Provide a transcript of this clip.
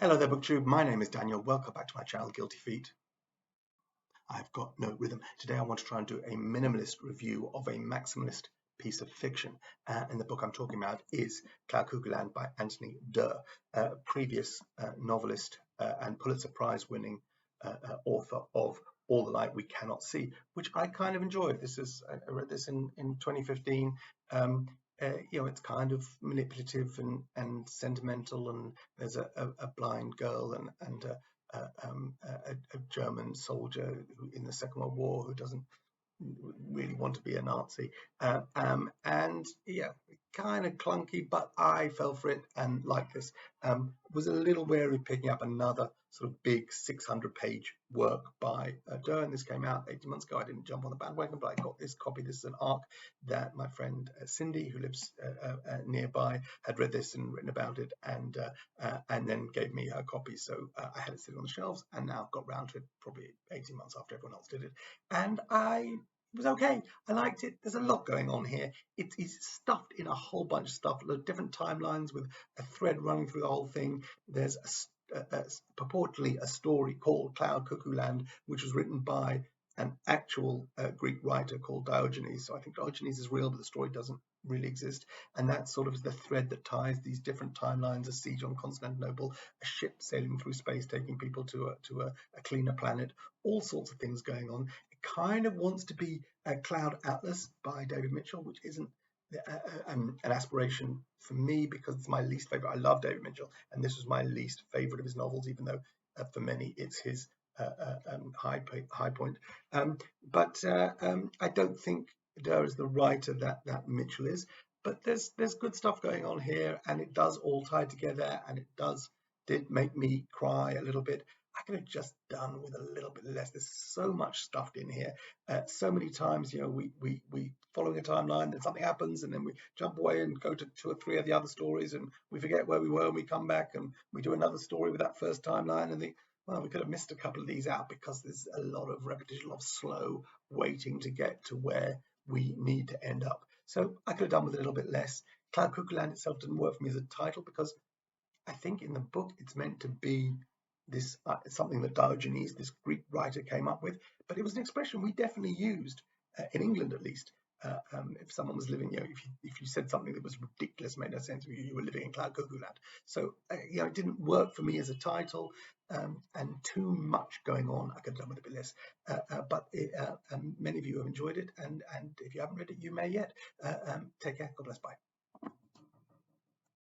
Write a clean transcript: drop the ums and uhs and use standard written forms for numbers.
Hello there, BookTube. My name is Daniel. Welcome back to my channel, Guilty Feet. I've got no rhythm. Today I want to try and do a minimalist review of a maximalist piece of fiction. And the book I'm talking about is Cuckoo Land by Anthony Doerr, previous novelist and Pulitzer Prize winning author of All the Light We Cannot See, which I kind of enjoyed. I read this in 2015. It's kind of manipulative and sentimental, and there's a blind girl and a German soldier in the Second World War who doesn't really want to be a Nazi. And yeah, kind of clunky, but I fell for it and liked this. Was a little wary of picking up another sort of big 600-page work by Doerr. This came out 18 months ago. I didn't jump on the bandwagon, but I got this copy. This is an ARC that my friend Cindy, who lives nearby, had read this and written about it, and then gave me her copy. So I had it sitting on the shelves, and now I've got round to it probably 18 months after everyone else did it. And it was okay. I liked it. There's a lot going on here. It is stuffed in a whole bunch of stuff, different timelines with a thread running through the whole thing. There's purportedly a story called Cuckoo Land, which was written by an actual Greek writer called Diogenes. So I think Diogenes is real, but the story doesn't really exist. And that's sort of the thread that ties these different timelines: a siege on Constantinople, a ship sailing through space, taking people to a cleaner planet, all sorts of things going on. It kind of wants to be a Cloud Atlas by David Mitchell, which isn't an aspiration for me because it's my least favorite. I love David Mitchell, and this was my least favorite of his novels, even though for many it's his high point. But I don't think Doerr is the writer that Mitchell is. But there's good stuff going on here, and it does all tie together, and it did make me cry a little bit. I could have just done with a little bit less. There's so much stuffed in here. So many times, we following a timeline, then something happens, and then we jump away and go to 2 or 3 of the other stories, and we forget where we were, and we come back and we do another story with that first timeline, and think, well, we could have missed a couple of these out because there's a lot of repetition of slow waiting to get to where we need to end up. So I could have done with a little bit less. Cuckoo Land itself didn't work for me as a title because I think in the book it's meant to be this something that Diogenes, this Greek writer, came up with, but it was an expression we definitely used in England, at least. If someone was living, if you said something that was ridiculous, made no sense, you were living in Cuckoo Land. So, it didn't work for me as a title, and too much going on. I could have done with a bit less, but many of you have enjoyed it, and if you haven't read it, you may yet. Take care. God bless. Bye.